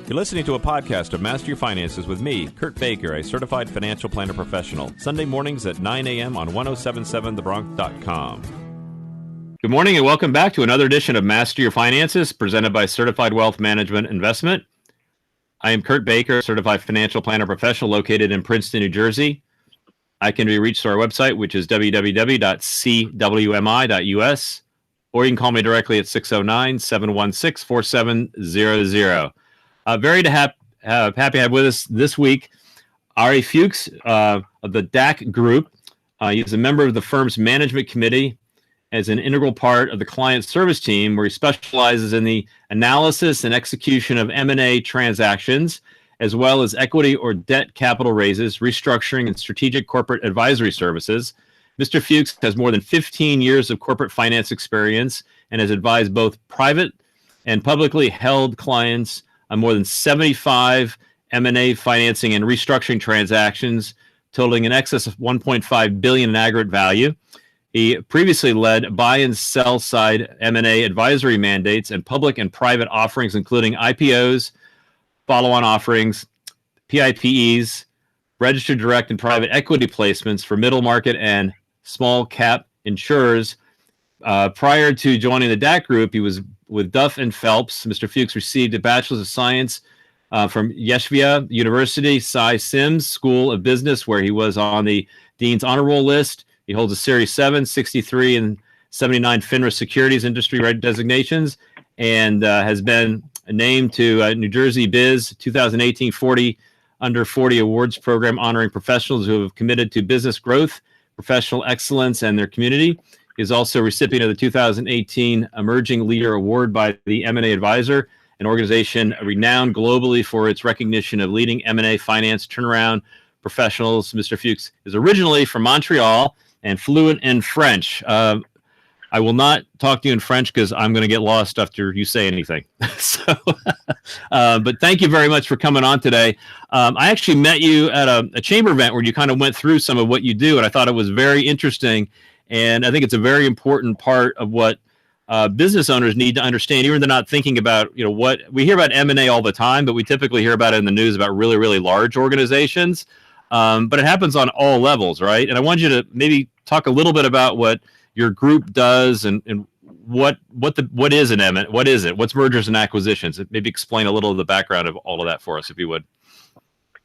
You're listening to a podcast of Master Your Finances with me, Kurt Baker, a certified financial planner professional. Sunday mornings at 9 a.m. on 1077thebronx.com. Good morning and welcome back to another edition of Master Your Finances presented by Certified Wealth Management Investment. I am Kurt Baker, certified financial planner professional located in Princeton, New Jersey. I can be reached through our website, which is www.cwmi.us, or you can call me directly at 609-716-4700. Very happy to have with us this week Ari Fuchs of the DAC Group. He's a member of the firm's management committee as an integral part of the client service team, where he specializes in the analysis and execution of M&A transactions, as well as equity or debt capital raises, restructuring, and strategic corporate advisory services. Mr. Fuchs has more than 15 years of corporate finance experience and has advised both private and publicly held clients on more than 75 M&A financing and restructuring transactions, totaling in excess of $1.5 billion in aggregate value. He previously led buy and sell side M&A advisory mandates and public and private offerings, including IPOs, follow-on offerings, PIPEs, registered direct and private equity placements for middle market and small cap insurers. Prior to joining the DAC Group, he was with Duff and Phelps. Mr. Fuchs received a Bachelor's of Science from Yeshiva University, Cy Sims School of Business, where he was on the Dean's Honor Roll list. He holds a Series 7, 63, and 79 FINRA Securities Industry designations, and has been named to New Jersey Biz 2018 40 Under 40 Awards Program, honoring professionals who have committed to business growth, professional excellence, and their community. He is also a recipient of the 2018 Emerging Leader Award by the M&A Advisor, an organization renowned globally for its recognition of leading M&A finance turnaround professionals. Mr. Fuchs is originally from Montreal and fluent in French. I will not talk to you in French because I'm going to get lost after you say anything. But thank you very much for coming on today. I actually met you at a chamber event where you kind of went through some of what you do, and I thought it was very interesting. And I think it's a very important part of what business owners need to understand, even if they're not thinking about, what we hear about M&A all the time, but we typically hear about it in the news about really, really large organizations. But it happens on all levels, right? And I want you to maybe talk a little bit about what your group does and what is an M&A, what is it? What's mergers and acquisitions? Maybe explain a little of the background of all of that for us, if you would.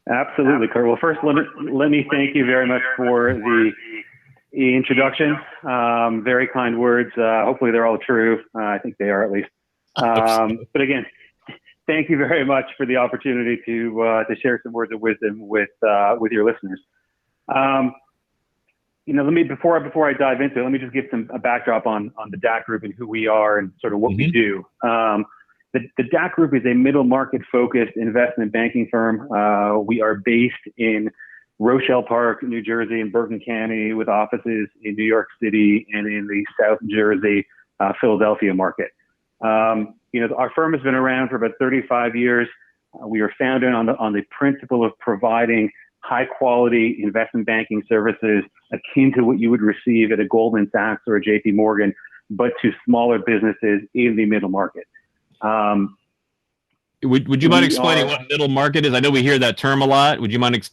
Absolutely, Kurt. Well, first, let me thank you very much for the introduction. Very kind words. Hopefully they're all true. I think they are, at least. But again, thank you very much for the opportunity to share some words of wisdom with your listeners. Let me before I dive into it, let me just give a backdrop on the DAC Group and who we are and sort of what we do. The DAC Group is a middle market focused investment banking firm. We are based in Rochelle Park, New Jersey, and Bergen County, with offices in New York City and in the South Jersey, Philadelphia market. Our firm has been around for about 35 years. We were founded on the principle of providing high quality investment banking services akin to what you would receive at a Goldman Sachs or a JP Morgan, but to smaller businesses in the middle market. Would you mind explaining what middle market is? I know we hear that term a lot. Would you mind,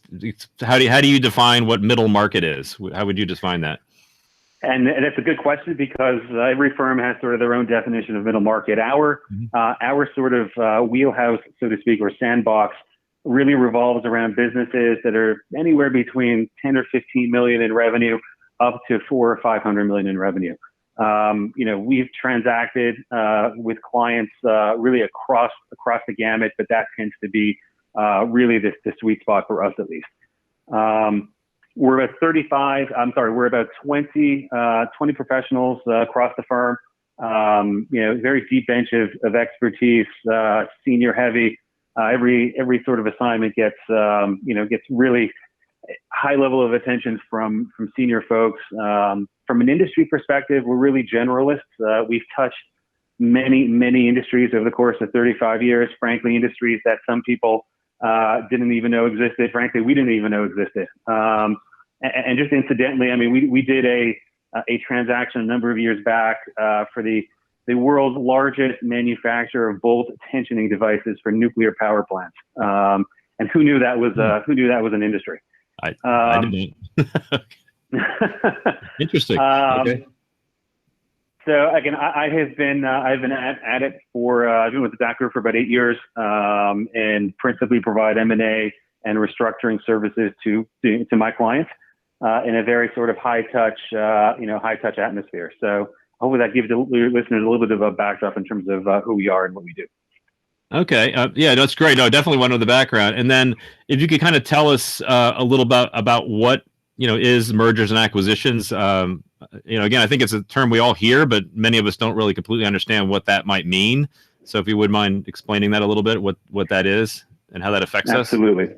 how do you define what middle market is? How would you define that? And that's a good question, because every firm has sort of their own definition of middle market. Our sort of wheelhouse, so to speak, or sandbox, really revolves around businesses that are anywhere between 10 or 15 million in revenue up to 400 or 500 million in revenue. We've transacted with clients really across the gamut, but that tends to be really the sweet spot for us, at least. We're about 20 professionals across the firm. Very deep bench of expertise, senior heavy. Every sort of assignment gets really high level of attention from senior folks. From an industry perspective, we're really generalists. We've touched many industries over the course of 35 years, frankly, industries that some people didn't even know existed. Frankly, we didn't even know existed. And just incidentally, I mean, we did a transaction a number of years back for the the world's largest manufacturer of bolt tensioning devices for nuclear power plants. And who knew that was an industry? I didn't. Interesting. Okay. So again, I've been at it for I've been with the DAC Group for about 8 years, and principally provide M&A and restructuring services to my clients in a very sort of high touch atmosphere. So hopefully that gives your listeners a little bit of a backdrop in terms of who we are and what we do. Okay. Yeah, that's great. No, I definitely want to know the background. And then if you could kind of tell us a little about what, is mergers and acquisitions. Again, I think it's a term we all hear, but many of us don't really completely understand what that might mean. So if you would mind explaining that a little bit, what that is and how that affects Absolutely.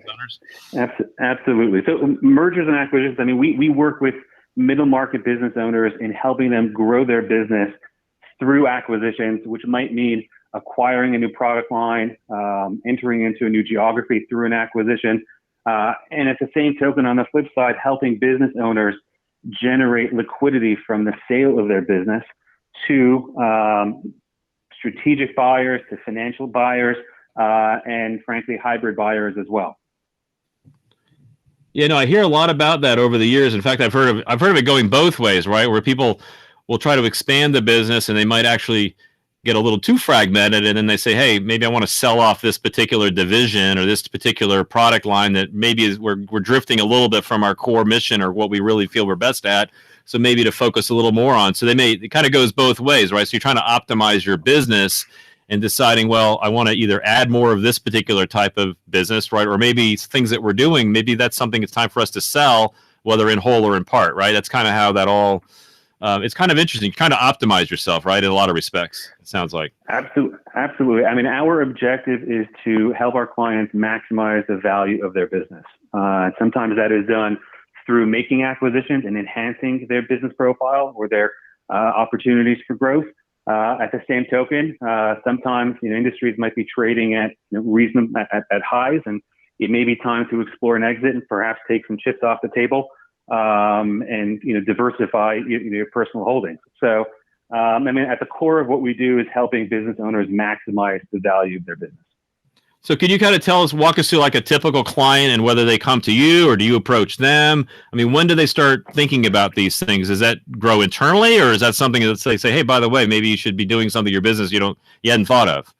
us. Absolutely. So mergers and acquisitions, I mean, we work with middle market business owners in helping them grow their business through acquisitions, which might mean acquiring a new product line, entering into a new geography through an acquisition. And at the same token, on the flip side, helping business owners generate liquidity from the sale of their business to strategic buyers, to financial buyers, and frankly, hybrid buyers as well. Yeah, no, I hear a lot about that over the years. In fact, I've heard of it going both ways, right? Where people will try to expand the business and they might actually get a little too fragmented, and then they say, hey, maybe I want to sell off this particular division or this particular product line that maybe we're drifting a little bit from our core mission or what we really feel we're best at. So maybe to focus a little more on. So it kind of goes both ways, right? So you're trying to optimize your business and deciding, well, I want to either add more of this particular type of business, right? Or maybe things that we're doing, maybe that's something it's time for us to sell, whether in whole or in part, right? That's kind of how that all it's kind of interesting. You kind of optimize yourself, right? In a lot of respects, it sounds like. Absolutely. I mean, our objective is to help our clients maximize the value of their business. Sometimes that is done through making acquisitions and enhancing their business profile or their opportunities for growth. At the same token, sometimes industries might be trading at at highs, and it may be time to explore an exit and perhaps take some chips off the table. And diversify your personal holdings. So, I mean, at the core of what we do is helping business owners maximize the value of their business. So, could you kind of walk us through like a typical client and whether they come to you or do you approach them? I mean, when do they start thinking about these things? Does that grow internally, or is that something that they say, hey, by the way, maybe you should be doing something in your business you hadn't thought of?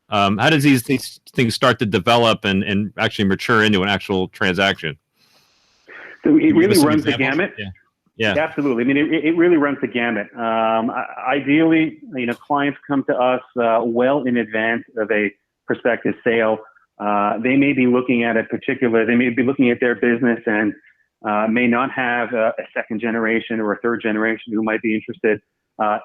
How does these things start to develop and actually mature into an actual transaction? So it really runs the gamut. Yeah, absolutely. I mean, it really runs the gamut. Ideally, clients come to us well in advance of a prospective sale. They may be looking at their business and may not have a second generation or a third generation who might be interested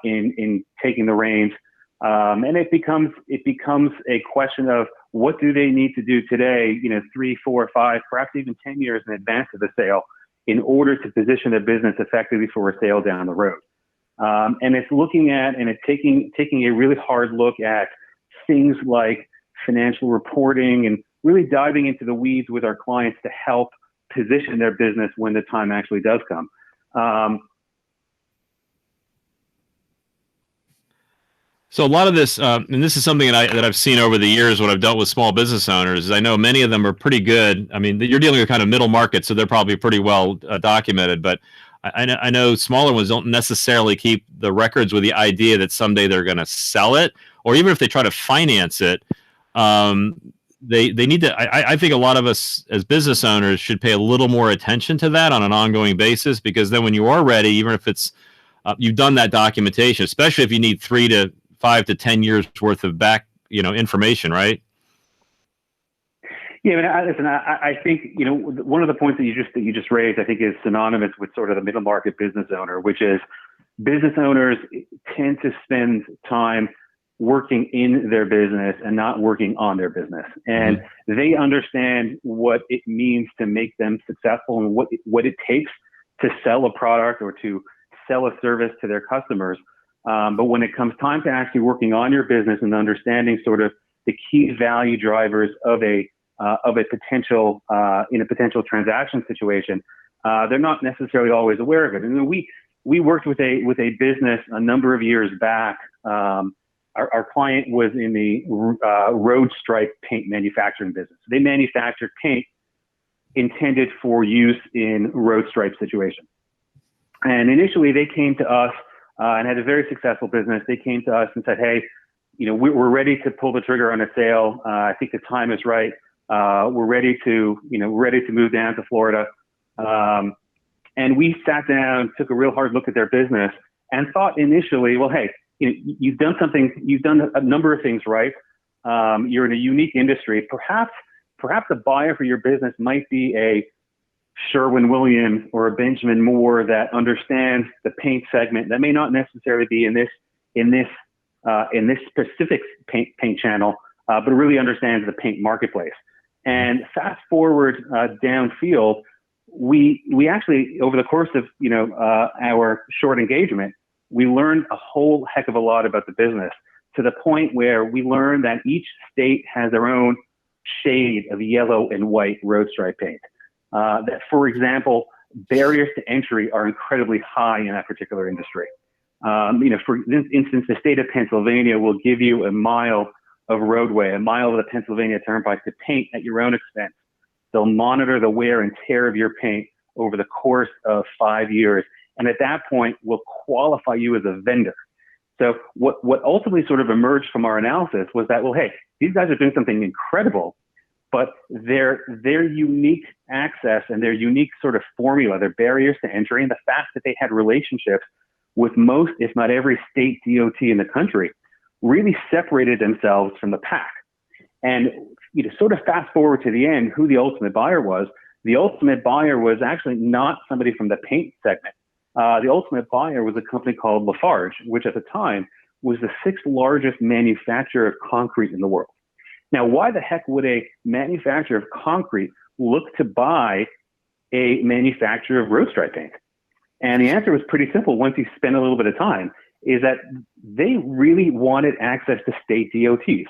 in taking the reins. And it becomes a question of what do they need to do today, 3, 4, 5, perhaps even 10 years in advance of the sale in order to position their business effectively for a sale down the road. And it's looking at and it's taking a really hard look at things like financial reporting and really diving into the weeds with our clients to help position their business when the time actually does come. So a lot of this, and this is something that I've seen over the years when I've dealt with small business owners, is I know many of them are pretty good. I mean, you're dealing with kind of middle market, so they're probably pretty well documented. But I know smaller ones don't necessarily keep the records with the idea that someday they're going to sell it, or even if they try to finance it, they need to. I think a lot of us as business owners should pay a little more attention to that on an ongoing basis, because then when you are ready, even if it's you've done that documentation, especially if you need 3 to 5 to 10 years worth of information, right? Yeah, I think one of the points that you just raised, I think, is synonymous with sort of the middle market business owner, which is business owners tend to spend time working in their business and not working on their business, and they understand what it means to make them successful and what it takes to sell a product or to sell a service to their customers. But when it comes time to actually working on your business and understanding sort of the key value drivers of a potential in a potential transaction situation, they're not necessarily always aware of it. And we worked with a business a number of years back our client was in the road stripe paint manufacturing business. They manufactured paint intended for use in road stripe situations. And initially, they came to us and had a very successful business. They came to us and said, "Hey, we're ready to pull the trigger on a sale. I think the time is right. We're ready to move down to Florida." And we sat down, took a real hard look at their business, and thought initially, well, hey, you've done a number of things right. You're in a unique industry. Perhaps a buyer for your business might be a Sherwin-Williams or a Benjamin Moore that understands the paint segment. That may not necessarily be in this specific paint channel, but really understands the paint marketplace. And fast forward downfield, we actually, over the course of our short engagement, we learned a whole heck of a lot about the business, to the point where we learned that each state has their own shade of yellow and white road stripe paint. That, for example, barriers to entry are incredibly high in that particular industry. For instance, the state of Pennsylvania will give you a mile of roadway, a mile of the Pennsylvania Turnpike to paint at your own expense. They'll monitor the wear and tear of your paint over the course of 5 years. And at that point, will qualify you as a vendor. So what ultimately sort of emerged from our analysis was that, well, hey, these guys are doing something incredible, but their unique access and their unique sort of formula, their barriers to entry, and the fact that they had relationships with most, if not every state DOT in the country, really separated themselves from the pack. And sort of fast forward to the end, who the ultimate buyer was. The ultimate buyer was actually not somebody from the paint segment. The ultimate buyer was a company called Lafarge, which at the time was the 6th largest manufacturer of concrete in the world. Now, why the heck would a manufacturer of concrete look to buy a manufacturer of road stripe paint? And the answer was pretty simple once you spend a little bit of time, is that they really wanted access to state DOTs.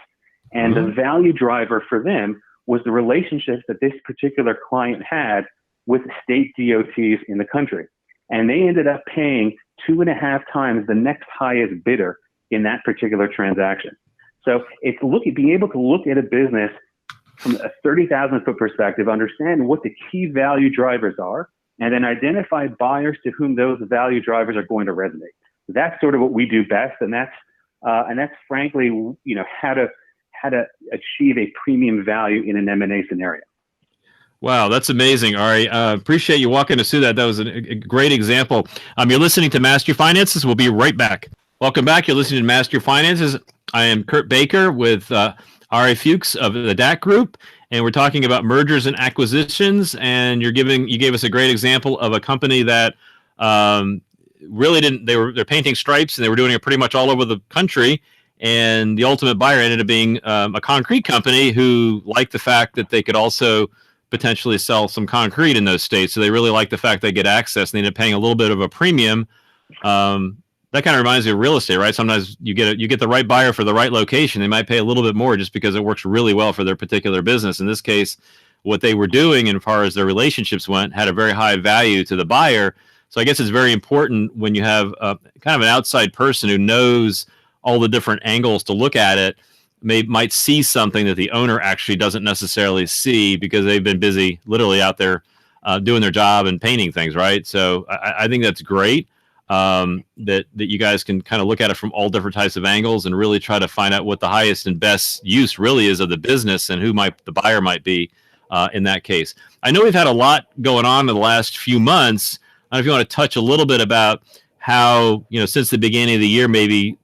And the value driver for them was the relationships that this particular client had with state DOTs in the country. And they ended up paying 2.5 times the next highest bidder in that particular transaction. So it's being able to look at a business from a 30,000 foot perspective, understand what the key value drivers are, and then identify buyers to whom those value drivers are going to resonate. That's sort of what we do best, and that's frankly, how to achieve a premium value in an M&A scenario. Wow, that's amazing, Ari. Appreciate you walking us through that. That was a great example. You're listening to Master Your Finances. We'll be right back. Welcome back. You're listening to Master Your Finances. I am Kurt Baker with Ari Fuchs of the DAC Group, and we're talking about mergers and acquisitions. And you gave us a great example of a company that really didn't. They're painting stripes, and they were doing it pretty much all over the country. And the ultimate buyer ended up being a concrete company who liked the fact that they could also potentially sell some concrete in those states. So they really like the fact they get access, and they end up paying a little bit of a premium. That kind of reminds me of real estate, right? Sometimes you get the right buyer for the right location. They might pay a little bit more just because it works really well for their particular business. In this case, what they were doing, and as far as their relationships went, had a very high value to the buyer. So I guess it's very important when you have kind of an outside person who knows all the different angles to look at it, might see something that the owner actually doesn't necessarily see because they've been busy literally out there doing their job and painting things, right? So I think that's great that you guys can kind of look at it from all different types of angles and really try to find out what the highest and best use really is of the business and who the buyer might be in that case. I know we've had a lot going on in the last few months. I don't know if you want to touch a little bit about how, since the beginning of the year, maybe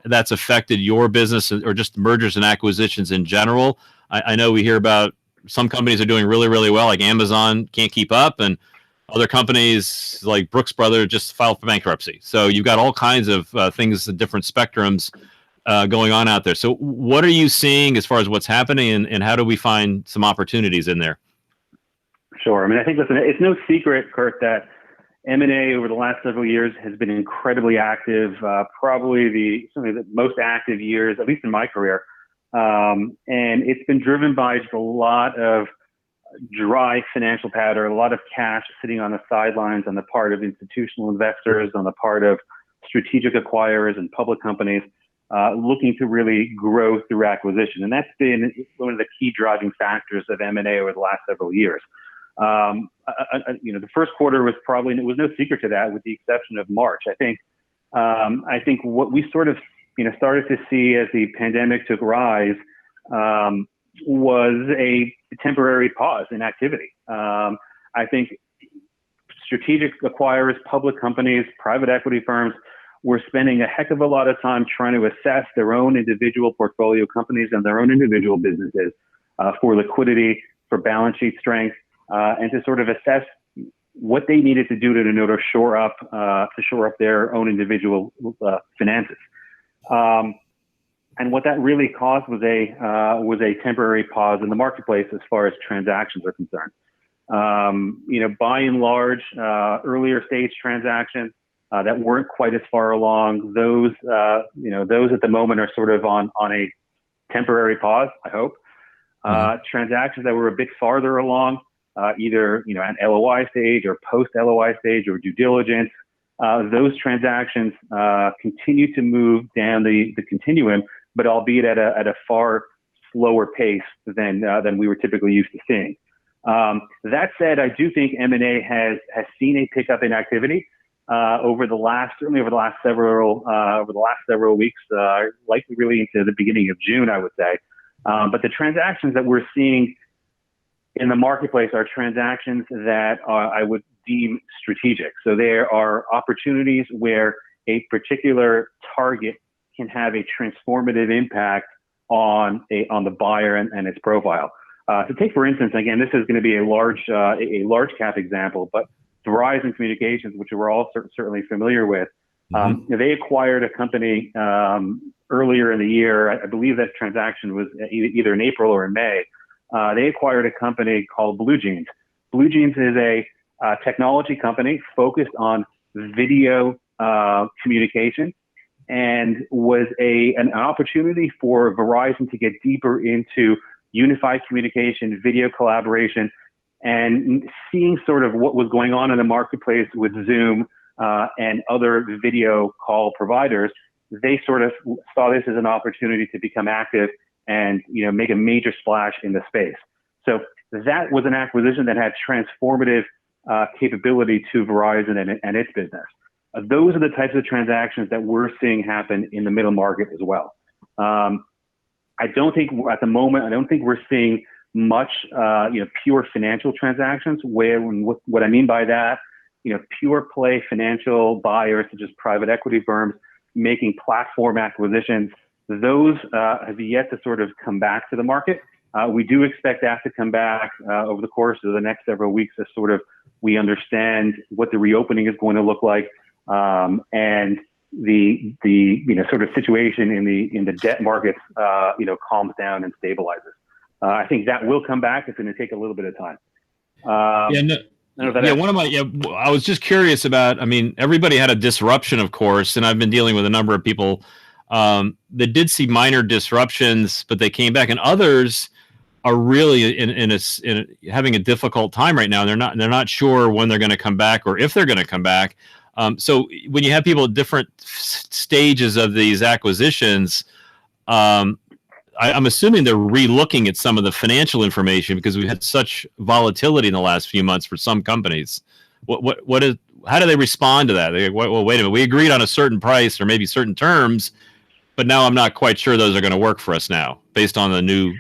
that's affected your business or just mergers and acquisitions in general. I know we hear about some companies are doing really, really well, like Amazon can't keep up, and other companies like Brooks Brothers just filed for bankruptcy. So you've got all kinds of things, different spectrums going on out there. So what are you seeing as far as what's happening, and how do we find some opportunities in there? Sure. I mean, I think, listen, it's no secret, Kurt, that M&A over the last several years has been incredibly active, probably some of the most active years, at least in my career. And it's been driven by just a lot of dry financial powder, a lot of cash sitting on the sidelines on the part of institutional investors, on the part of strategic acquirers and public companies. looking to really grow through acquisition. And that's been one of the key driving factors of M&A over the last several years. The first quarter was no secret to that, with the exception of March. I think what we sort of, started to see as the pandemic took rise, was a temporary pause in activity. I think strategic acquirers, public companies, private equity firms were spending a heck of a lot of time trying to assess their own individual portfolio companies and their own individual businesses for liquidity, for balance sheet strength, and to sort of assess what they needed to do to shore up their own individual finances. And what that really caused was a temporary pause in the marketplace as far as transactions are concerned. By and large, earlier stage transactions that weren't quite as far along, those at the moment are sort of on a temporary pause, I hope. Transactions that were a bit farther along, either at LOI stage or post LOI stage or due diligence, those transactions continue to move down the continuum, but albeit at a far slower pace than we were typically used to seeing. That said, I do think M&A has seen a pickup in activity over the last several weeks, likely really into the beginning of June, I would say. But the transactions that we're seeing in the marketplace are transactions that I would deem strategic. So there are opportunities where a particular target can have a transformative impact on the buyer and its profile. To take, for instance, again, this is going to be a large cap example, but Verizon Communications, which we're all certainly familiar with, they acquired a company earlier in the year. I believe that transaction was either in April or in May. They acquired a company called Blue Jeans. Blue Jeans is a technology company focused on video communication, and was an opportunity for Verizon to get deeper into unified communication, video collaboration, and seeing sort of what was going on in the marketplace with Zoom and other video call providers. They sort of saw this as an opportunity to become active and make a major splash in the space. So that was an acquisition that had transformative capability to Verizon and its business. Those are the types of transactions that we're seeing happen in the middle market as well. I don't think at the moment, we're seeing much, pure financial transactions. What I mean by that, pure play financial buyers such as private equity firms making platform acquisitions. Those have yet to sort of come back to the market. We do expect that to come back over the course of the next several weeks as sort of we understand what the reopening is going to look like, and the sort of situation in the debt markets calms down and stabilizes. I think that will come back. It's going to take a little bit of time. I was just curious about, everybody had a disruption, of course, and I've been dealing with a number of people that did see minor disruptions, but they came back, and others are really in having a difficult time right now. They're not sure when they're going to come back or if they're going to come back. So when you have people at different stages of these acquisitions, I'm assuming they're re-looking at some of the financial information because we've had such volatility in the last few months for some companies. How do they respond to that? Well, wait a minute, we agreed on a certain price or maybe certain terms, but now I'm not quite sure those are going to work for us now based on the new,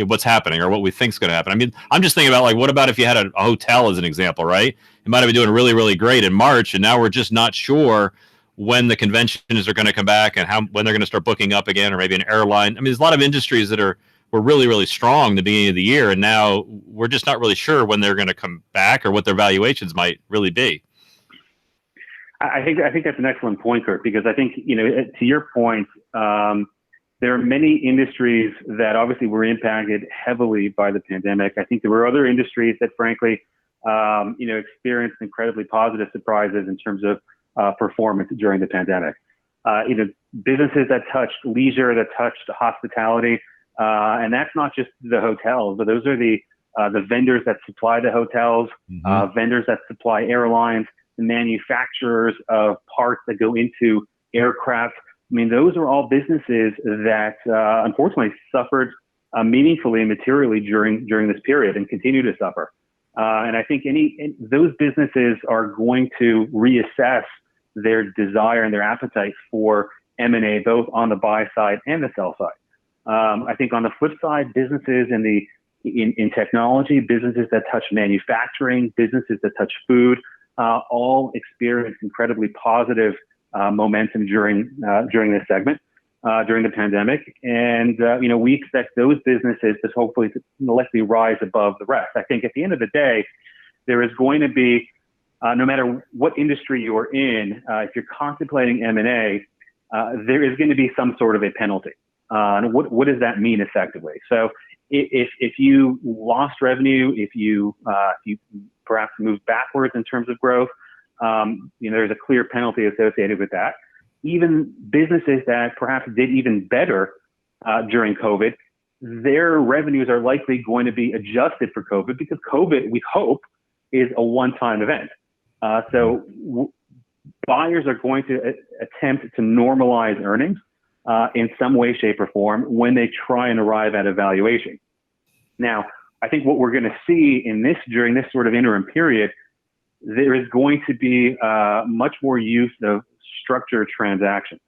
what's happening or what we think is going to happen. I'm just thinking about what about if you had a hotel as an example, right? It might have been doing really, really great in March, and now we're just not sure when the conventions are going to come back and when they're going to start booking up again, or maybe an airline. There's a lot of industries that were really, really strong at the beginning of the year, and now we're just not really sure when they're going to come back or what their valuations might really be. I think that's an excellent point, Kurt, because I think, to your point, there are many industries that obviously were impacted heavily by the pandemic. I think there were other industries that, frankly, experienced incredibly positive surprises in terms of performance during the pandemic. Businesses that touched leisure, that touched hospitality, and that's not just the hotels, but those are the vendors that supply the hotels, vendors that supply airlines, the manufacturers of parts that go into aircraft, I mean, those are all businesses that unfortunately suffered meaningfully and materially during this period and continue to suffer. And I think those businesses are going to reassess their desire and their appetite for M&A, both on the buy side and the sell side. I think on the flip side, businesses in technology, businesses that touch manufacturing, businesses that touch food, all experienced incredibly positive momentum during this segment, during the pandemic. And, we expect those businesses to hopefully likely rise above the rest. I think at the end of the day, there is going to be, no matter what industry you're in, if you're contemplating M&A, there is going to be some sort of a penalty. And what does that mean effectively? So if you lost revenue, if you perhaps moved backwards in terms of growth, there's a clear penalty associated with that. Even businesses that perhaps did even better during COVID, their revenues are likely going to be adjusted for COVID, because COVID, we hope, is a one-time event. Buyers are going to attempt to normalize earnings in some way, shape, or form when they try and arrive at a valuation. Now, I think what we're going to see during this sort of interim period, there is going to be much more use of structured transactions.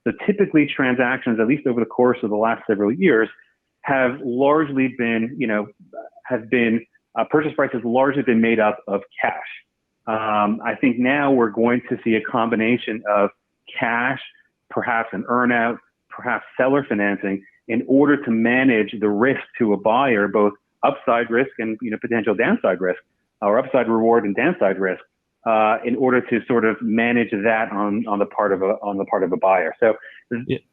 So typically transactions, at least over the course of the last several years, have largely been, purchase prices largely been made up of cash. I think now we're going to see a combination of cash, perhaps an earnout, perhaps seller financing, in order to manage the risk to a buyer, both upside risk and potential downside risk, or upside reward and downside risk, in order to sort of manage that on the part of a buyer. So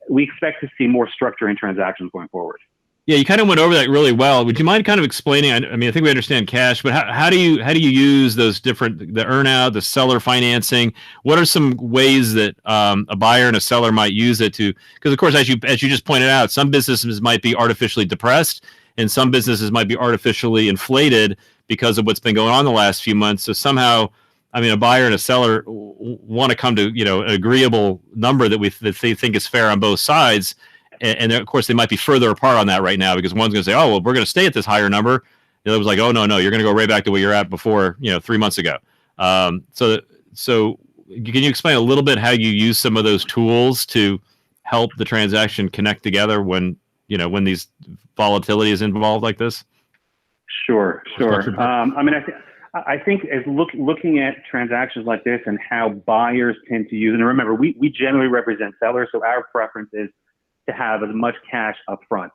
we expect to see more structure in transactions going forward. Yeah, you kind of went over that really well. Would you mind kind of explaining? I mean, I think we understand cash, but how do you use those the earnout, the seller financing? What are some ways that a buyer and a seller might use it to? Because of course, as you just pointed out, some businesses might be artificially depressed, and some businesses might be artificially inflated because of what's been going on the last few months. So somehow, I mean, a buyer and a seller want to come to an agreeable number that they think is fair on both sides. And of course, they might be further apart on that right now, because one's going to say, "Oh, well, we're going to stay at this higher number." The other was like, "Oh, no, you're going to go right back to where you're at before, 3 months ago." So can you explain a little bit how you use some of those tools to help the transaction connect together when these volatility is involved like this? Sure. I mean, I think as looking at transactions like this and how buyers tend to use, and remember, we generally represent sellers, so our preference is to have as much cash up front.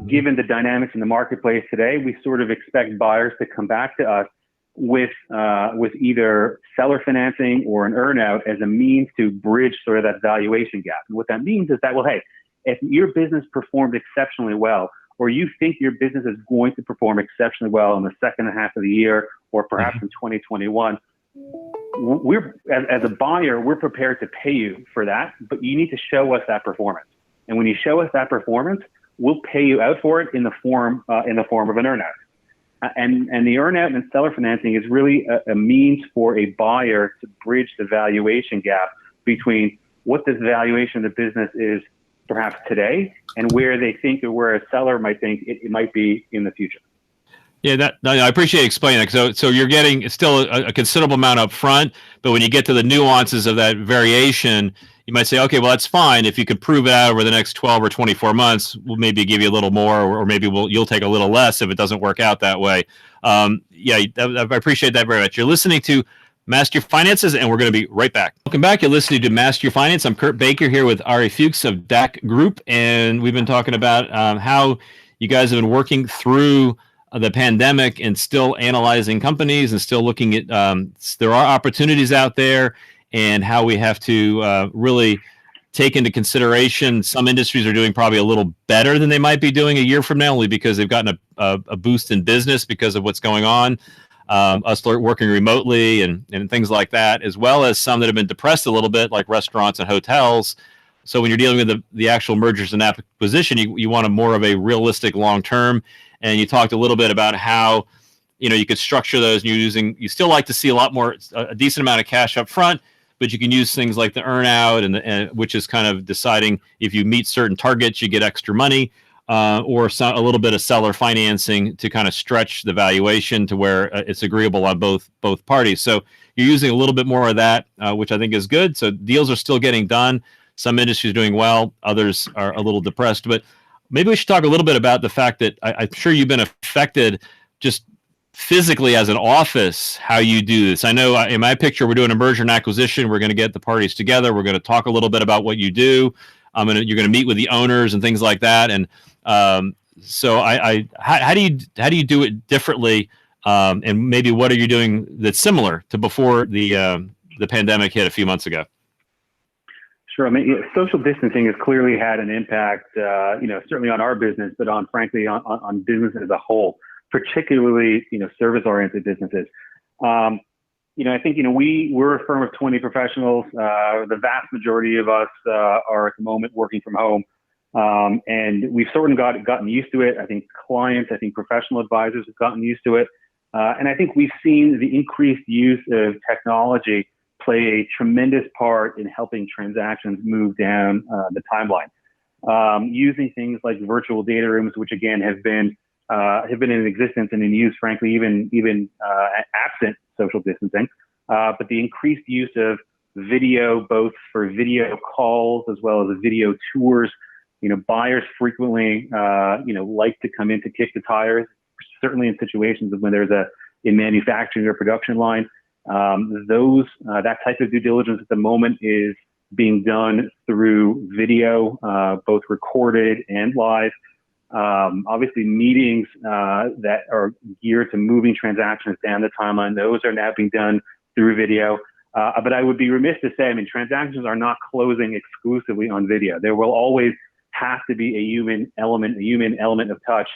Given the dynamics in the marketplace today, we sort of expect buyers to come back to us with either seller financing or an earnout as a means to bridge sort of that valuation gap. And what that means is that, well, hey, if your business performed exceptionally well, or you think your business is going to perform exceptionally well in the second half of the year, or perhaps in 2021, as a buyer, we're prepared to pay you for that, but you need to show us that performance. And when you show us that performance, we'll pay you out for it in the form of an earnout. And the earnout and seller financing is really a means for a buyer to bridge the valuation gap between what the valuation of the business is perhaps today and where they think, or where a seller might think it might be in the future. Yeah, I appreciate you explaining that. So you're getting still a considerable amount up front, but when you get to the nuances of that variation, you might say, okay, well, that's fine. If you could prove it out over the next 12 or 24 months, we'll maybe give you a little more, or maybe you'll take a little less if it doesn't work out that way. I appreciate that very much. You're listening to Master Your Finances, and we're going to be right back. Welcome back. You're listening to Master Your Finance. I'm Kurt Baker here with Ari Fuchs of DAC Group, and we've been talking about how you guys have been working through the pandemic and still analyzing companies and still looking at there are opportunities out there, and how we have to really take into consideration some industries are doing probably a little better than they might be doing a year from now, only because they've gotten a boost in business because of what's going on, us working remotely and things like that, as well as some that have been depressed a little bit, like restaurants and hotels. So when you're dealing with the actual mergers and acquisition, you want more of a realistic long-term. And you talked a little bit about how you could structure those, and you still like to see a decent amount of cash up front, but you can use things like the earnout and which is kind of deciding if you meet certain targets, you get extra money, or a little bit of seller financing to kind of stretch the valuation to where it's agreeable on both parties. So you're using a little bit more of that, which I think is good. So deals are still getting done. Some industries doing well, others are a little depressed. But maybe we should talk a little bit about the fact that I'm sure you've been affected just physically as an office, how you do this. I know in my picture, we're doing a merger and acquisition. We're going to get the parties together. We're going to talk a little bit about what you do. You're going to meet with the owners and things like that. And so how do you do it differently? And maybe what are you doing that's similar to before the pandemic hit a few months ago? Sure. I mean, social distancing has clearly had an impact, certainly on our business, but frankly, on business as a whole, particularly, service-oriented businesses. I think, we're a firm of 20 professionals. The vast majority of us are at the moment working from home. And we've sort of gotten used to it. I think clients, professional advisors have gotten used to it. And I think we've seen the increased use of technology play a tremendous part in helping transactions move down the timeline. Using things like virtual data rooms, which again have been in existence and in use, frankly, even absent social distancing. But the increased use of video, both for video calls as well as video tours. Buyers frequently, like to come in to kick the tires, certainly in situations when there's a manufacturing or production line. That type of due diligence at the moment is being done through video, both recorded and live. Obviously, meetings that are geared to moving transactions down the timeline, those are now being done through video. But I would be remiss to say, transactions are not closing exclusively on video. There will always have to be a human element of touch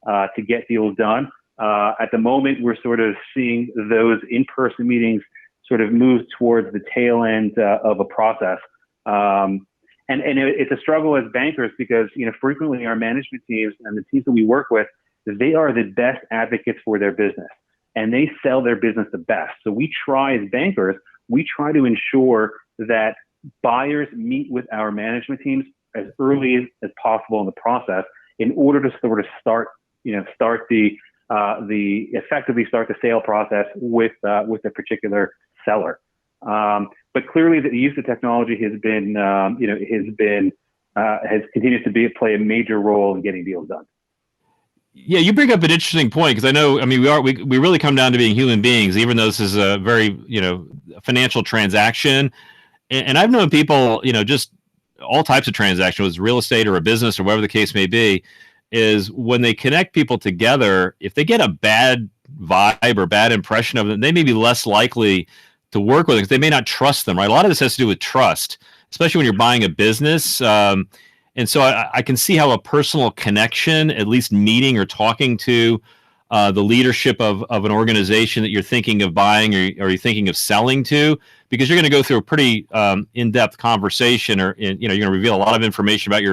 to get deals done. At the moment, we're sort of seeing those in-person meetings sort of move towards the tail end of a process. And it's a struggle as bankers because, frequently our management teams and the teams that we work with, they are the best advocates for their business and they sell their business the best. So we try as bankers, to ensure that buyers meet with our management teams as early as possible in the process in order to sort of effectively start the sale process with a particular seller. But clearly the use of technology has continued to play a major role in getting deals done. Yeah, you bring up an interesting point because I know, we really come down to being human beings, even though this is a very, financial transaction. And I've known people, just all types of transactions, whether it's real estate or a business or whatever the case may be, is when they connect people together, if they get a bad vibe or bad impression of them, they may be less likely to work with them because they may not trust them, right? A lot of this has to do with trust, especially when you're buying a business. And so I can see how a personal connection, at least meeting or talking to the leadership of an organization that you're thinking of buying or you're thinking of selling to, because you're going to go through a pretty in-depth conversation, or you're going to reveal a lot of information about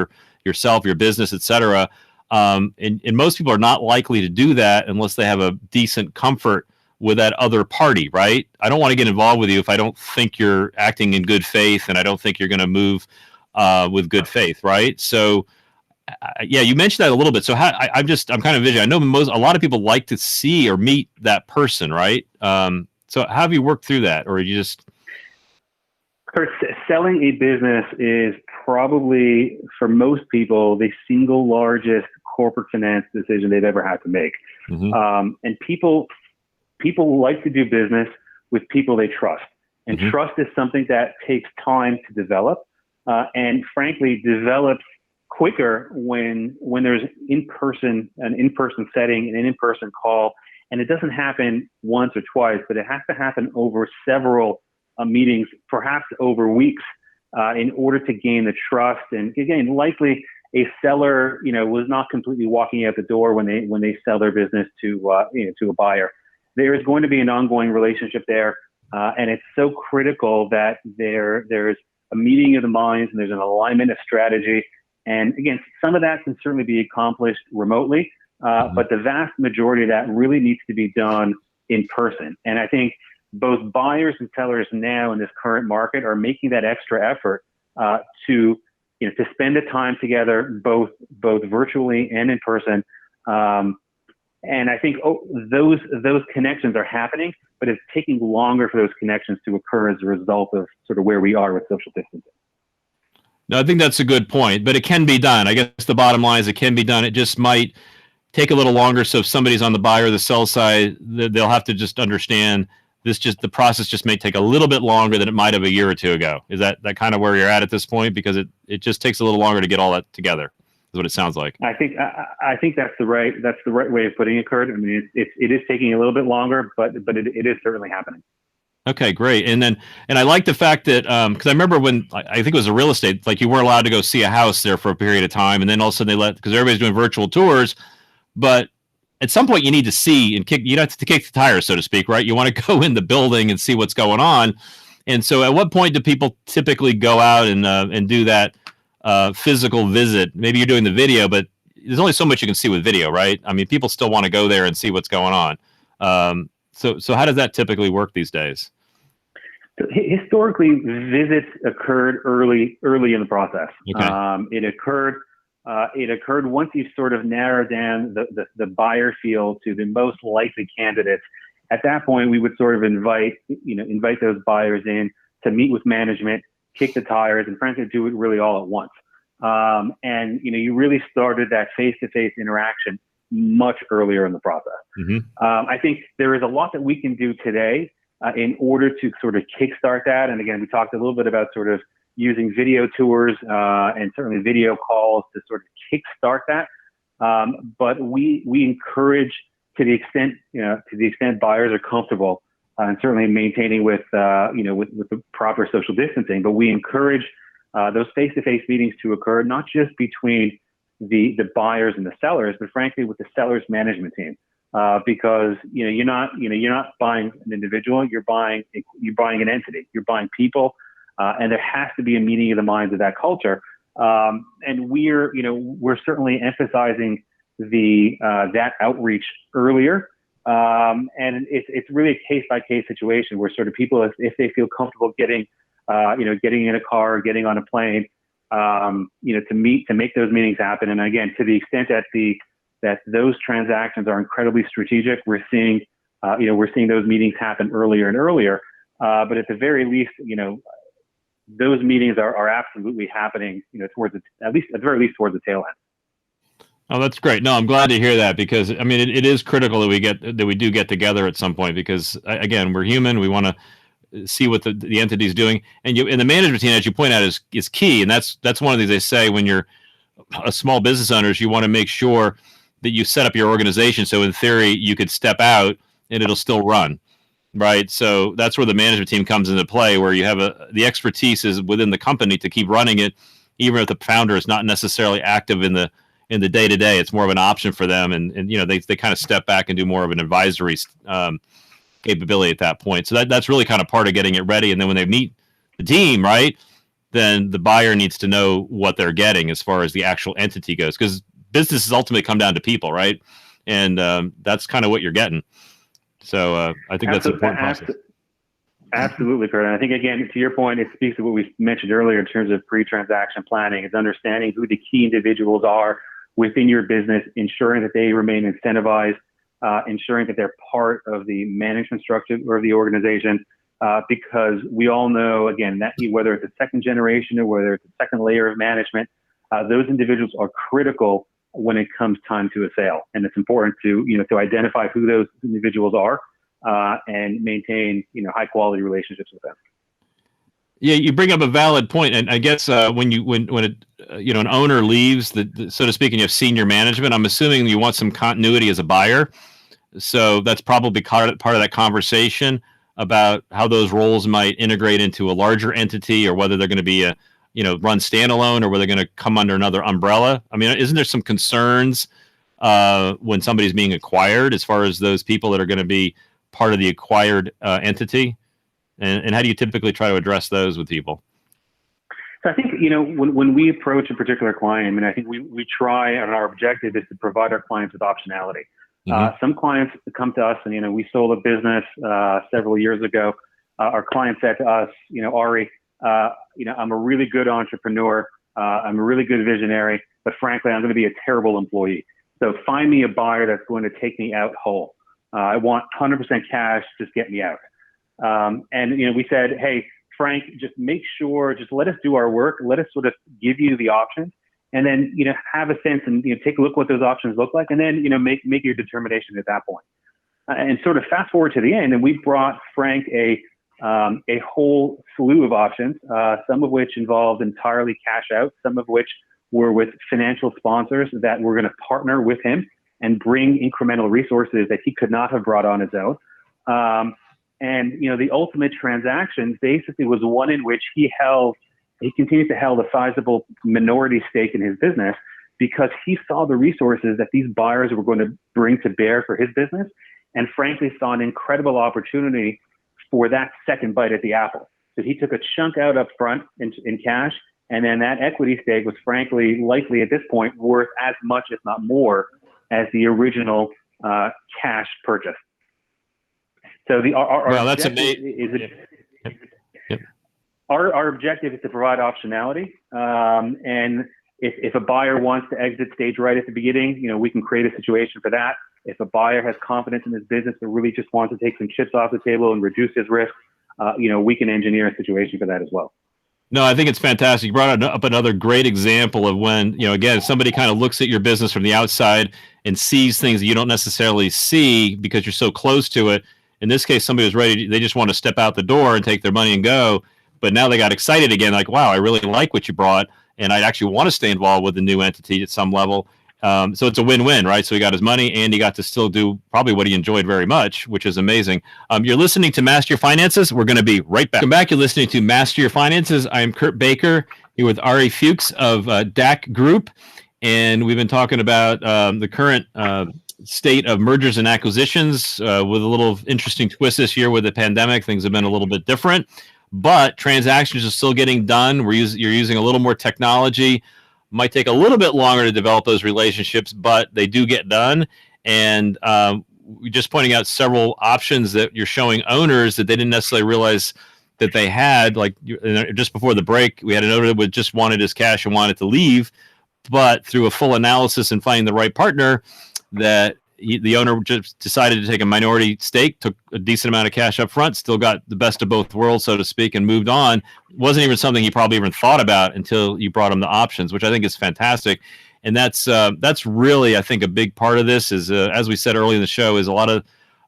yourself, your business, et cetera. And most people are not likely to do that unless they have a decent comfort with that other party, right? I don't want to get involved with you if I don't think you're acting in good faith and I don't think you're going to move with good faith, right? So, yeah, you mentioned that a little bit. So I'm kind of visioning. I know a lot of people like to see or meet that person, right? So how have you worked through that, or you just? Selling a business is probably, for most people, the single largest corporate finance decision they've ever had to make. Mm-hmm. And people like to do business with people they trust. And mm-hmm. trust is something that takes time to develop, and frankly develops quicker when there's an in-person setting and an in-person call. And it doesn't happen once or twice, but it has to happen over several meetings, perhaps over weeks, in order to gain the trust. And again, likely a seller, was not completely walking out the door when they sell their business to a buyer. There is going to be an ongoing relationship there, and it's so critical that there's a meeting of the minds and there's an alignment of strategy. And again, some of that can certainly be accomplished remotely, but the vast majority of that really needs to be done in person. And I think both buyers and sellers now in this current market are making that extra effort to spend the time together, both virtually and in person. And I think those connections are happening, but it's taking longer for those connections to occur as a result of sort of where we are with social distancing. No, I think that's a good point, but it can be done. I guess the bottom line is it can be done. It just might take a little longer. So if somebody's on the buy or the sell side, they'll have to just understand the process just may take a little bit longer than it might have a year or two ago. Is that kind of where you're at this point? Because it just takes a little longer to get all that together, is what it sounds like. I think that's the right way of putting it, Kurt. I mean, it is taking a little bit longer, but it is certainly happening. Okay, great. And I like the fact that because I remember when I think it was a real estate, like you weren't allowed to go see a house there for a period of time, and then all of a sudden because everybody's doing virtual tours, but at some point you need to see and you have to kick the tires, so to speak, right? You want to go in the building and see what's going on. And so at what point do people typically go out and do that physical visit? Maybe you're doing the video, but there's only so much you can see with video, right? I mean, people still want to go there and see what's going on. So how does that typically work these days? Historically, visits occurred early in the process. Okay. It occurred once you sort of narrow down the buyer field to the most likely candidates. At that point, we would sort of invite those buyers in to meet with management, kick the tires, and frankly, do it really all at once. And you really started that face-to-face interaction much earlier in the process. Mm-hmm. I think there is a lot that we can do today in order to sort of kickstart that. And again, we talked a little bit about sort of using video tours and certainly video calls to sort of kickstart that. But we encourage, to the extent buyers are comfortable, and certainly maintaining with the proper social distancing. But we encourage those face-to-face meetings to occur, not just between the buyers and the sellers, but frankly with the sellers management team, because you're not buying an individual, you're buying an entity, you're buying people, and there has to be a meeting of the minds of that culture. And we're certainly emphasizing that outreach earlier, and it's really a case-by-case situation where sort of people, if they feel comfortable getting in a car, getting on a plane, to make those meetings happen. And again, to the extent that those transactions are incredibly strategic, we're seeing those meetings happen earlier and earlier. But at the very least, those meetings are absolutely happening, towards at the very least towards the tail end. Oh, that's great. No, I'm glad to hear that, because I mean, it is critical that we do get together at some point, because again, we're human. We want to see what the entity is doing, and the management team, as you point out, is key. And that's one of the things they say when you're a small business owner, is you want to make sure that you set up your organization so in theory you could step out and it'll still run, right? So that's where the management team comes into play, where you have the expertise is within the company to keep running it, even if the founder is not necessarily active in the day-to-day. It's more of an option for them, and they kind of step back and do more of an advisory capability at that point. So that's really kind of part of getting it ready. And then when they meet the team, right, then the buyer needs to know what they're getting as far as the actual entity goes, because businesses ultimately come down to people, right? And that's kind of what you're getting. So I think that's an important process. Absolutely, Kurt. And I think, again, to your point, it speaks to what we mentioned earlier in terms of pre-transaction planning. It's understanding who the key individuals are within your business, ensuring that they remain incentivized, ensuring that they're part of the management structure of the organization, because we all know, again, that whether it's a second generation or whether it's a second layer of management, those individuals are critical when it comes time to a sale. And it's important to identify who those individuals are and maintain high quality relationships with them. Yeah, you bring up a valid point, and I guess when an owner leaves, so to speak, and you have senior management, I'm assuming you want some continuity as a buyer. So that's probably part of that conversation about how those roles might integrate into a larger entity, or whether they're going to be run standalone, or whether they're going to come under another umbrella. I mean, isn't there some concerns when somebody's being acquired, as far as those people that are going to be part of the acquired entity? And how do you typically try to address those with people? So I think, when we approach a particular client, I think we try, and our objective is to provide our clients with optionality. Some clients come to us and, we sold a business several years ago. Our client said to us, Ari, I'm a really good entrepreneur. I'm a really good visionary, but frankly, I'm going to be a terrible employee. So find me a buyer that's going to take me out whole. I want 100% cash, just get me out. And we said, hey, Frank, just make sure, just let us do our work. Let us sort of give you the options, and then have a sense and take a look what those options look like, and then make your determination at that point. And sort of fast forward to the end, and we brought Frank a whole slew of options, some of which involved entirely cash out, some of which were with financial sponsors that were going to partner with him and bring incremental resources that he could not have brought on his own. And the ultimate transaction basically was one in which he continued to hold a sizable minority stake in his business because he saw the resources that these buyers were going to bring to bear for his business, and frankly saw an incredible opportunity for that second bite at the apple. So he took a chunk out up front in cash, and then that equity stake was frankly likely at this point worth as much, if not more, as the original cash purchase. So our that's objective amazing. Our objective is to provide optionality. And if a buyer wants to exit stage right at the beginning, we can create a situation for that. If a buyer has confidence in his business but really just wants to take some chips off the table and reduce his risk, we can engineer a situation for that as well. No, I think it's fantastic. You brought up another great example of when, again, somebody kind of looks at your business from the outside and sees things that you don't necessarily see because you're so close to it. In this case, somebody was ready. They just want to step out the door and take their money and go. But now they got excited again, like, wow, I really like what you brought, and I actually want to stay involved with the new entity at some level. So it's a win-win, right? So he got his money, and he got to still do probably what he enjoyed very much, which is amazing. You're listening to Master Your Finances. We're going to be right back. Welcome back. You're listening to Master Your Finances. I am Kurt Baker, here with Ari Fuchs of DAC Group, and we've been talking about the current state of mergers and acquisitions with a little interesting twist this year with the pandemic. Things have been a little bit different, but transactions are still getting done. You're using a little more technology. Might take a little bit longer to develop those relationships, but they do get done. And we're just pointing out several options that you're showing owners that they didn't necessarily realize that they had. Like just before the break, we had an owner that just wanted his cash and wanted to leave, but through a full analysis and finding the right partner, that the owner just decided to take a minority stake, took a decent amount of cash up front, still got the best of both worlds, so to speak, and moved on. It wasn't even something he probably even thought about until you brought him the options, which I think is fantastic. And that's really, I think, a big part of this is, as we said earlier in the show, is a lot of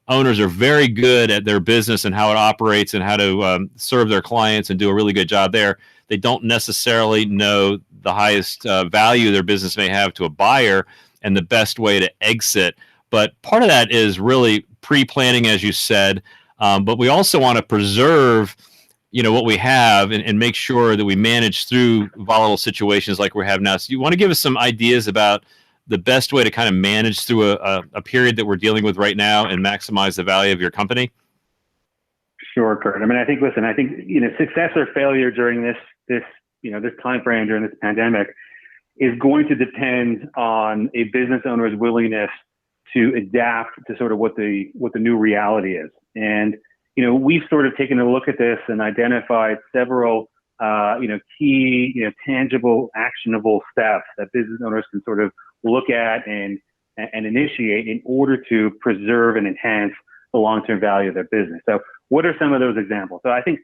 owners are very good at their business and how it operates and how to serve their clients and do a really good job there. They don't necessarily know the highest value their business may have to a buyer and the best way to exit. But part of that is really pre-planning, as you said. But we also want to preserve, what we have and make sure that we manage through volatile situations like we have now. So you want to give us some ideas about the best way to kind of manage through a period that we're dealing with right now and maximize the value of your company? Sure, Kurt. I mean, I think success or failure during this time frame, during this pandemic, is going to depend on a business owner's willingness to adapt to sort of what the new reality is. And, we've sort of taken a look at this and identified several, key, tangible, actionable steps that business owners can sort of look at and initiate in order to preserve and enhance the long-term value of their business. So what are some of those examples? So I think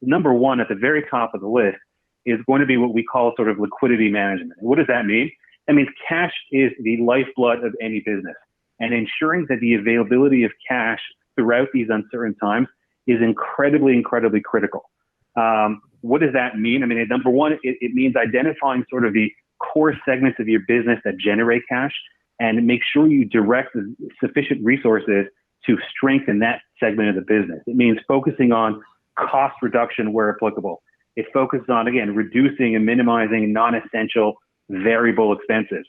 number one at the very top of the list is going to be what we call sort of liquidity management. And what does that mean? That means cash is the lifeblood of any business. And ensuring that the availability of cash throughout these uncertain times is incredibly, incredibly critical. What does that mean? I mean, number one, it means identifying sort of the core segments of your business that generate cash and make sure you direct sufficient resources to strengthen that segment of the business. It means focusing on cost reduction where applicable. It focuses on, again, reducing and minimizing non-essential variable expenses.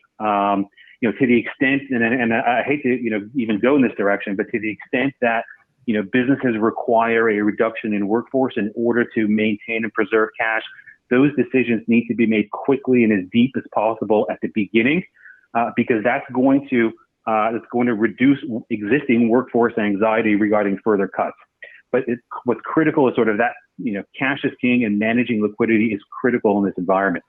To the extent, and I hate to, even go in this direction, but to the extent that, businesses require a reduction in workforce in order to maintain and preserve cash, those decisions need to be made quickly and as deep as possible at the beginning, because that's going to that's going to reduce existing workforce anxiety regarding further cuts. But what's critical is sort of that, cash is king, and managing liquidity is critical in this environment.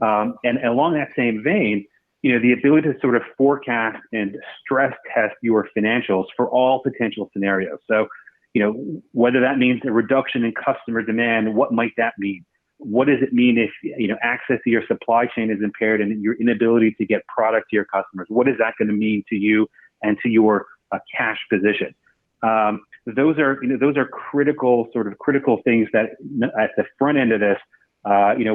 And along that same vein, the ability to sort of forecast and stress test your financials for all potential scenarios. So, whether that means a reduction in customer demand, what might that mean? What does it mean if, access to your supply chain is impaired and your inability to get product to your customers? What is that going to mean to you and to your cash position? Those are critical things that at the front end of this,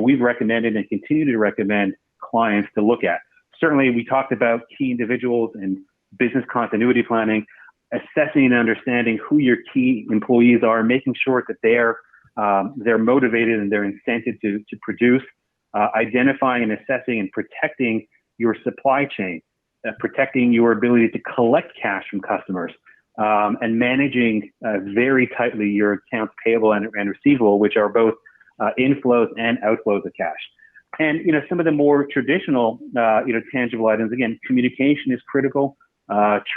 we've recommended and continue to recommend clients to look at. Certainly, we talked about key individuals and business continuity planning, assessing and understanding who your key employees are, making sure that they're motivated and they're incented to produce, identifying and assessing and protecting your supply chain, protecting your ability to collect cash from customers, and managing very tightly your accounts payable and receivable, which are both inflows and outflows of cash. And some of the more traditional tangible items, again, communication is critical.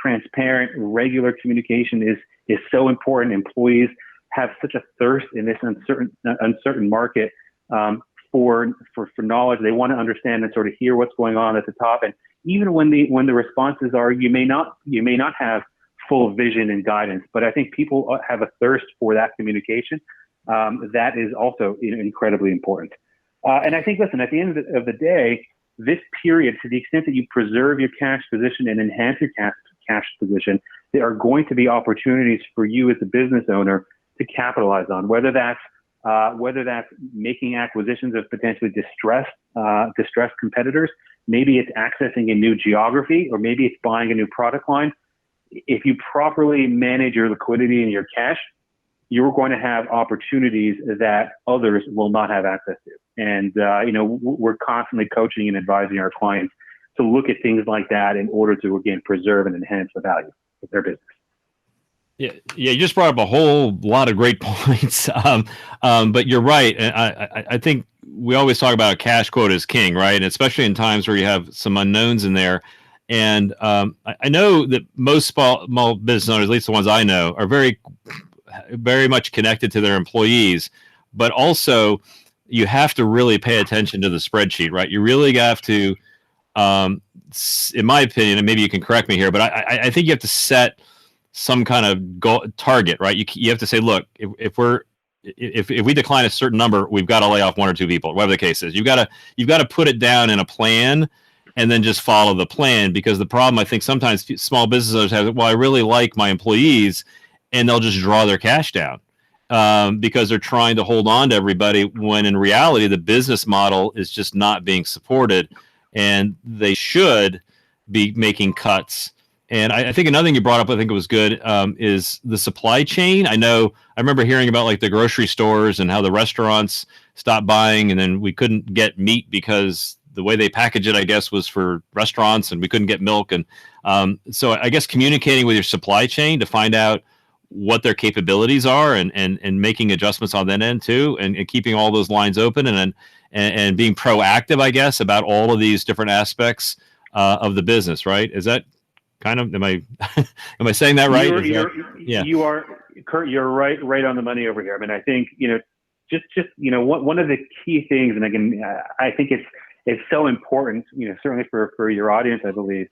Transparent, regular communication is so important. Employees have such a thirst in this uncertain market for knowledge. They want to understand and sort of hear what's going on at the top. And even when the responses are, you may not have full vision and guidance, but I think people have a thirst for that communication. That is also incredibly important. And I think, listen, at the end of the day, this period, to the extent that you preserve your cash position and enhance your cash position, there are going to be opportunities for you as a business owner to capitalize on, whether that's making acquisitions of potentially distressed competitors, maybe it's accessing a new geography, or maybe it's buying a new product line. If you properly manage your liquidity and your cash, you're going to have opportunities that others will not have access to. And, we're constantly coaching and advising our clients to look at things like that in order to, again, preserve and enhance the value of their business. Yeah, you just brought up a whole lot of great points. But you're right. And I think we always talk about a cash quota is king, right? And especially in times where you have some unknowns in there. And I know that most small business owners, at least the ones I know, are very, very much connected to their employees, but also you have to really pay attention to the spreadsheet, right? You really have to, in my opinion, and maybe you can correct me here, but I think you have to set some kind of goal target, right? You have to say, look, if we decline a certain number, we've got to lay off one or two people, whatever the case is. You've got to put it down in a plan and then just follow the plan, because the problem I think sometimes small business owners have, well, I really like my employees, and they'll just draw their cash down because they're trying to hold on to everybody, when in reality, the business model is just not being supported, and they should be making cuts. And I think another thing you brought up, I think it was good, is the supply chain. I remember hearing about like the grocery stores and how the restaurants stopped buying, and then we couldn't get meat because the way they package it, I guess, was for restaurants, and we couldn't get milk. And so I guess communicating with your supply chain to find out what their capabilities are, and making adjustments on that end too, and keeping all those lines open, and being proactive, I guess, about all of these different aspects of the business, right? Is that kind of, am I saying that right? You are, Kurt, you're right on the money over here. I mean, I think, one of the key things, and again, I think it's so important, certainly for your audience, I believe,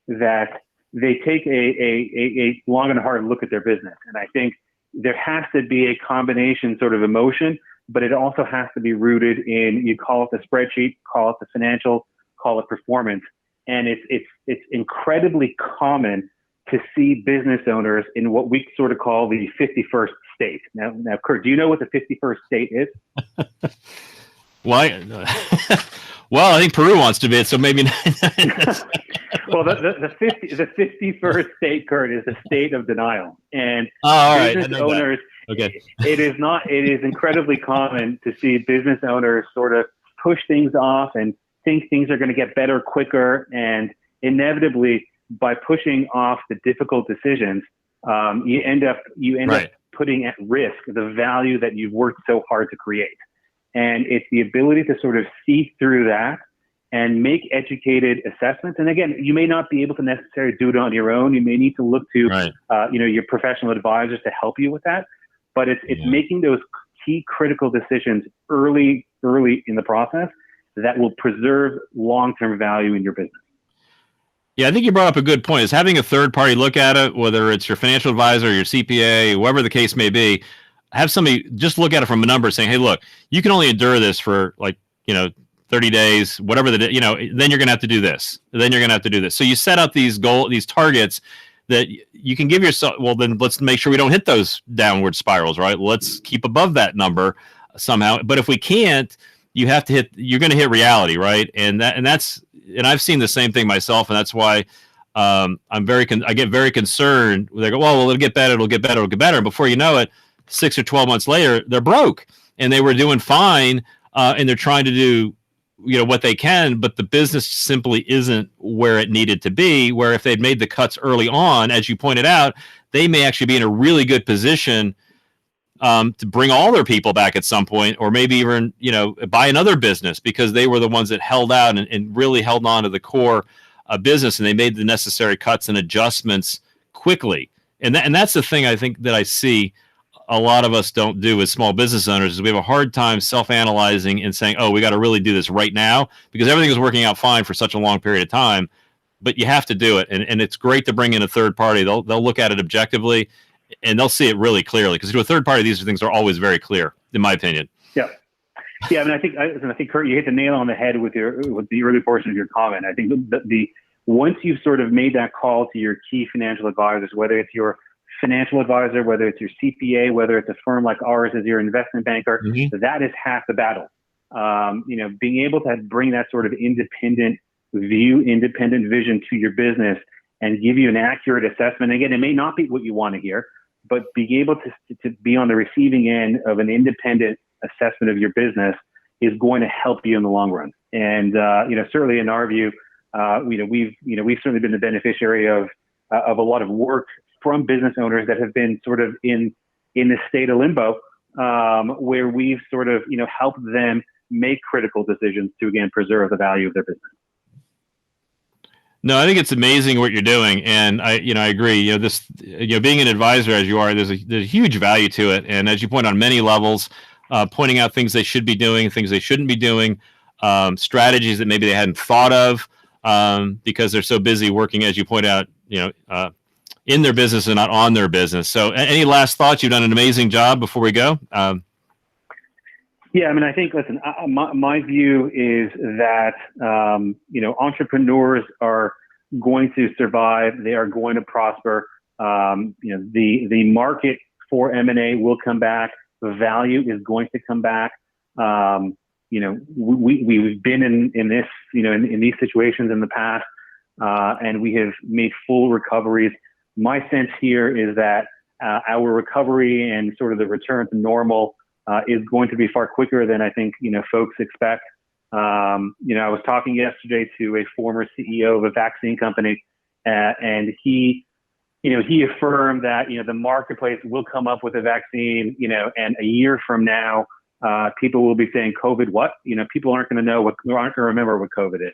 that they take a long and hard look at their business. And I think there has to be a combination sort of emotion, but it also has to be rooted in, you call it the spreadsheet, call it the financial, call it performance. And it's incredibly common to see business owners in what we sort of call the 51st state. Now, Kurt, do you know what the 51st state is? Well, I think Peru wants to be, so maybe not. Well, the 51st state, Kurt, is a state of denial. And business owners, okay. It is incredibly common to see business owners sort of push things off and think things are going to get better quicker. And inevitably, by pushing off the difficult decisions, you end up putting at risk the value that you've worked so hard to create. And it's the ability to sort of see through that and make educated assessments. And again, you may not be able to necessarily do it on your own. You may need to look to, Right. Your professional advisors to help you with that. But it's making those key critical decisions early in the process that will preserve long-term value in your business. Yeah, I think you brought up a good point. Is having a third party look at it, whether it's your financial advisor, your CPA, whoever the case may be, have somebody just look at it from a number saying, hey, look, you can only endure this for 30 days, whatever then you're going to have to do this. Then you're going to have to do this. So you set up these targets that you can give yourself. Well, then let's make sure we don't hit those downward spirals, right? Let's keep above that number somehow. But if we can't, you're going to hit reality, right? And I've seen the same thing myself. And that's why I get very concerned. They go, well, it'll get better. It'll get better. It'll get better. And before you know it, 6 or 12 months later, they're broke and they were doing fine. And they're trying to do, what they can, but the business simply isn't where it needed to be, where if they'd made the cuts early on, as you pointed out, they may actually be in a really good position to bring all their people back at some point, or maybe even, buy another business because they were the ones that held out and really held on to the core business, and they made the necessary cuts and adjustments quickly. And that's the thing I think that I see a lot of us don't do as small business owners, is we have a hard time self-analyzing and saying, oh, we got to really do this right now because everything is working out fine for such a long period of time, but you have to do it. And it's great to bring in a third party. They'll look at it objectively and they'll see it really clearly, because to a third party, these things are always very clear, in my opinion. Yeah. Yeah. I mean, I think Kurt, you hit the nail on the head with the early portion of your comment. I think the once you've sort of made that call to your key financial advisors, whether it's your financial advisor, whether it's your CPA, whether it's a firm like ours as your investment banker, that is half the battle. Being able to bring that sort of independent view, independent vision to your business and give you an accurate assessment. Again, it may not be what you want to hear, but being able to be on the receiving end of an independent assessment of your business is going to help you in the long run. And certainly in our view, we've certainly been the beneficiary of a lot of work from business owners that have been sort of in this state of limbo, where we've sort of, helped them make critical decisions to, again, preserve the value of their business. No, I think it's amazing what you're doing. And I agree, being an advisor as you are, there's a huge value to it. And as you point on many levels, pointing out things they should be doing, things they shouldn't be doing, strategies that maybe they hadn't thought of, because they're so busy working, as you point out, in their business and not on their business. So any last thoughts? You've done an amazing job before we go. Yeah, I mean, I think, listen, my view is that, entrepreneurs are going to survive. They are going to prosper. The market for M&A will come back. The value is going to come back. We've been in this, in these situations in the past, and we have made full recoveries. My sense here is that our recovery and sort of the return to normal is going to be far quicker than I think folks expect. I was talking yesterday to a former CEO of a vaccine company, and he affirmed that the marketplace will come up with a vaccine, and a year from now, people will be saying COVID what? People aren't going to aren't going to remember what COVID is.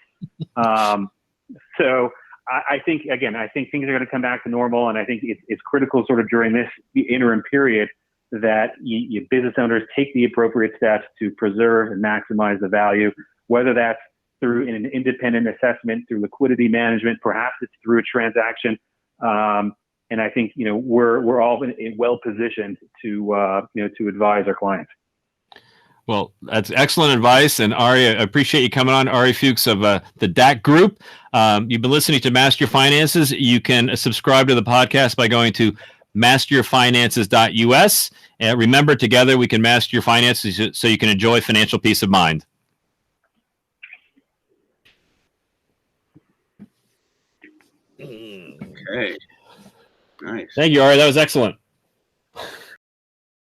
So I think things are going to come back to normal, and I think it's critical sort of during this interim period that you business owners take the appropriate steps to preserve and maximize the value, whether that's through an independent assessment, through liquidity management, perhaps it's through a transaction. And I think we're all well positioned to advise our clients. Well, that's excellent advice. And Ari, I appreciate you coming on. Ari Fuchs of the DAC Group. You've been listening to Master Your Finances. You can subscribe to the podcast by going to masteryourfinances.us. And remember, together we can master your finances so you can enjoy financial peace of mind. Okay. Nice. Thank you, Ari. That was excellent.